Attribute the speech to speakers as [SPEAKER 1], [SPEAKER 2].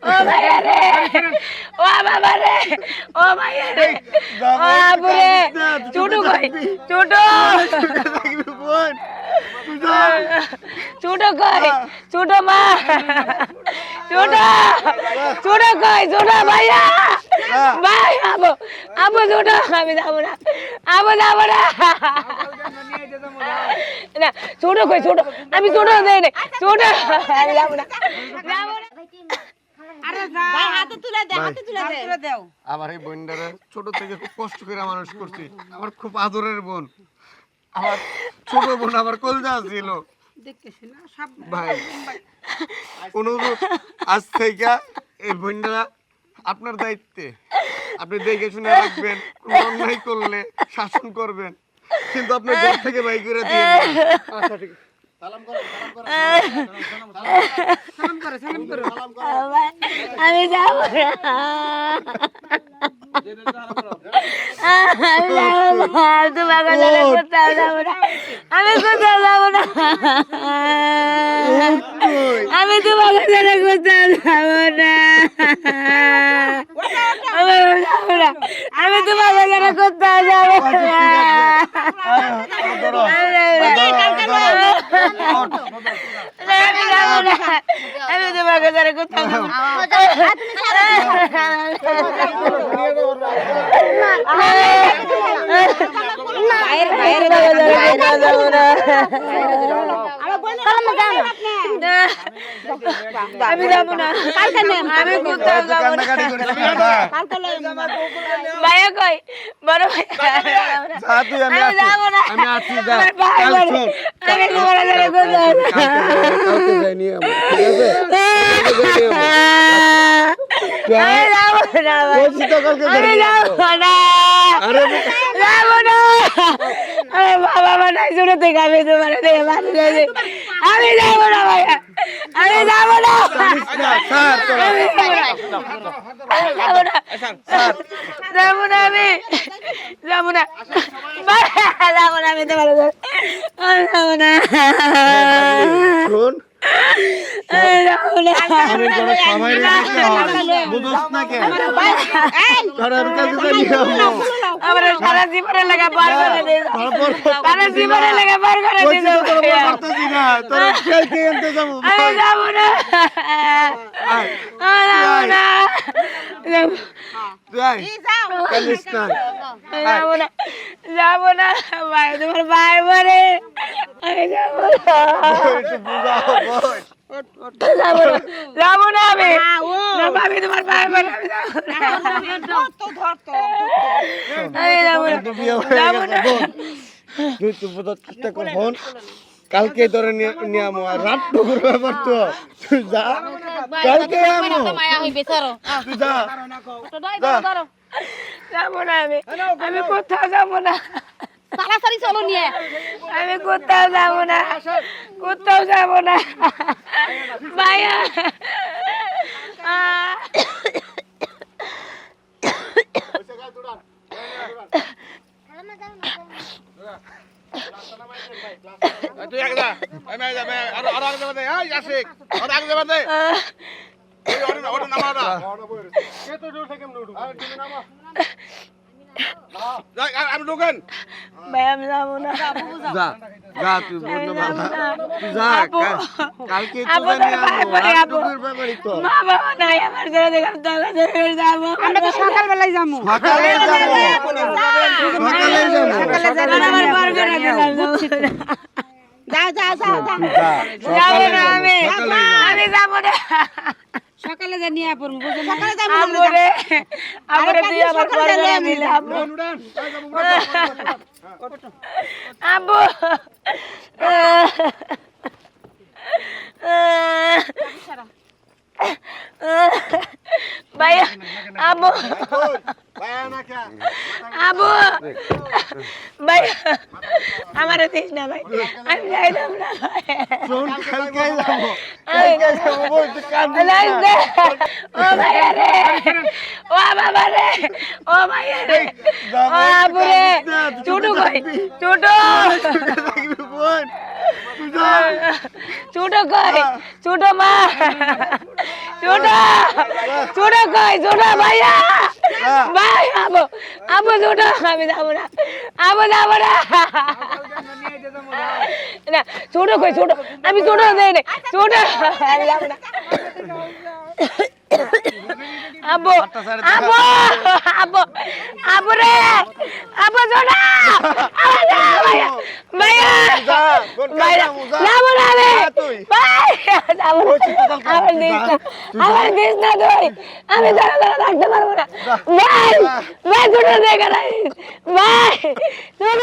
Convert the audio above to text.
[SPEAKER 1] ও ভাইয়া রে ও বাবা রে ও ভাইয়া রে ও আবু রে ছোট কই ছোট ছোট কই ছোট মা ছোট ছোট কই ছোট ভাইয়া ভাই আবু আবু ছোট আমি যাবো না আবু যাবো না না ছোট কই ছোট আমি ছোট দেই না ছোট আমি যাবো না যাবো না আরে যা ভাই হাতে তুলে দে হাতে তুলে দাও
[SPEAKER 2] আমার এই বোনটারে ছোট থেকে খুব কষ্ট করে মানুষ করছি আমার খুব আদরের বোন আমার ছোট বোন আমার কলজা ছিল
[SPEAKER 1] দেখতেছি না সব
[SPEAKER 2] ভাই অনুরোধ আজ থেকে এই বোনটা আপনার দায়িত্বে আপনি দেখে শুনে রাখবেন কোনো অন্যায় করলে শাসন করবেন কিন্তু আপনার ঘর থেকে বাই করে দিয়ে আচ্ছা ঠিক আছে
[SPEAKER 1] সালাম করো আমি যাব আমি তোমাকে জানা কোথাও যাবো না আমি তোমাকে জানা কোথাও যাবো না আমি তোমাকে জানা কোথাও যাবো আমি যাবো না আমি কোথাও যাবো না ভাইয়া কই বড় আমি যাবো না
[SPEAKER 2] আমি আছি যা
[SPEAKER 1] আমি তোমার জায়গায় কোথাও
[SPEAKER 2] কালকে যাই নিয়ে ঠিক আছে
[SPEAKER 1] আমি যাবো না
[SPEAKER 2] বলছি তো কালকে
[SPEAKER 1] আমি যাবো না
[SPEAKER 2] আরে
[SPEAKER 1] যাবো না আরে বাবা বানাই শুনে থেকে আমি তোমার দেখে মারি যাই আমি যাবো না ভাইয়া আমি যাবো না
[SPEAKER 2] স্যার
[SPEAKER 1] যাবো না যাবো না আমি যাবো না যাবো না আমি তোমার যাবো না
[SPEAKER 2] শুন
[SPEAKER 1] যাবো না
[SPEAKER 2] আমি কোন সময় রেখে বুঝছ না কেন তোর কাছে নিয়ে
[SPEAKER 1] আমার সারা জীবনের লাগা পার করে দে সারা জীবনের লাগা পার করে দে
[SPEAKER 2] করতেছি না তোর কে এনতে যাবো
[SPEAKER 1] আমি যাবো না যাবো না
[SPEAKER 2] যাই কালিস না
[SPEAKER 1] যাবো না যাবো না ভাই তোমার ভাই বলে আমি যাবো না
[SPEAKER 2] একটু বুঝাও বল
[SPEAKER 1] যাবো না আমি আমি তোমার ভাই বলে আমি যাবো না যাবো না
[SPEAKER 2] তুই তো বুঝার চেষ্টা কর ফোন কালকে তোরে নিয়ে আমো আর রাত টুকুর ব্যাপার তো তুই যা কালকে আমো তুই যা
[SPEAKER 1] যাবো না আমি কোথাও যাবো না
[SPEAKER 3] তাড়াতাড়ি চলো নিয়ে
[SPEAKER 1] আমি কোথাও যাবো না কোথাও যাবো না ভাইয়া
[SPEAKER 4] তুই আগে যা আমি যা আর আগে যাবে এই আশিক আর আগে যাবে দে এই ওটা নামা ওটা কে তো দূর থেকে উঠু আর তুমি নামা যা আমি ঢোকেন
[SPEAKER 1] ভাই আমি যাবো না
[SPEAKER 2] যা যা তুই বন্ধ বাবা তুই যা কালকে
[SPEAKER 1] আপু
[SPEAKER 2] তোরে নিয়ে
[SPEAKER 1] ভাই
[SPEAKER 2] আমো
[SPEAKER 1] বলে
[SPEAKER 2] রাত
[SPEAKER 1] আপু
[SPEAKER 2] টুকুর ব্যাপারই তো
[SPEAKER 1] মা বাবা নাই আমার জন্য দেখলাম তাহলে যাবো
[SPEAKER 3] আমরা তো সকালবেলায় যাবো
[SPEAKER 2] সকালে যাবো সকালে যাবো
[SPEAKER 1] আমার বার করে দিলাম
[SPEAKER 3] যাও যাও যাও যাও
[SPEAKER 1] যাবো না আমি যাবো না
[SPEAKER 3] সকালে যা নিয়ে পড়ব সকালে যাবো
[SPEAKER 1] আমরে আমরে তুই আমার বার করে দিলি আব্বু আব্বু ভাইয়া আব্বু
[SPEAKER 2] ভাইয়া না খা
[SPEAKER 1] আবু ভাই আমার দিস না ভাই আমি যাইতাম না ভাই
[SPEAKER 2] শোন কালকে যাবো
[SPEAKER 1] আমি
[SPEAKER 2] ওই তো কাঁদিস না।
[SPEAKER 1] লাইক দে ও ভাইয়া রে ও বাবা রে ও ভাইয়া রে ও আবু রে ছোট কই ছোট
[SPEAKER 2] থাকবি বোন তুই যা।
[SPEAKER 1] ছোট কই ছোট মা ছোট ছোট কই ছোট ভাইয়া ভাই আবু আবু ছোট আমি যাবো না আবু যাবো না না ছোট কই ছোট আমি ছোট দেই না ছোট আমি যাবো না আবু আবু আবু আবু রে আবু ছোট ভাইয়া ভাইয়া
[SPEAKER 2] যা বোন
[SPEAKER 1] ভাইয়া
[SPEAKER 2] যা
[SPEAKER 1] যাবো না রে
[SPEAKER 2] যা তুই
[SPEAKER 1] ভাই যাবো না আমার দিস না আমার দিস না তুই আমি দাঁড়া দাঁড়া থাকতে পারবো না ভাই ভাই ছোট দেখা ভাই ছোট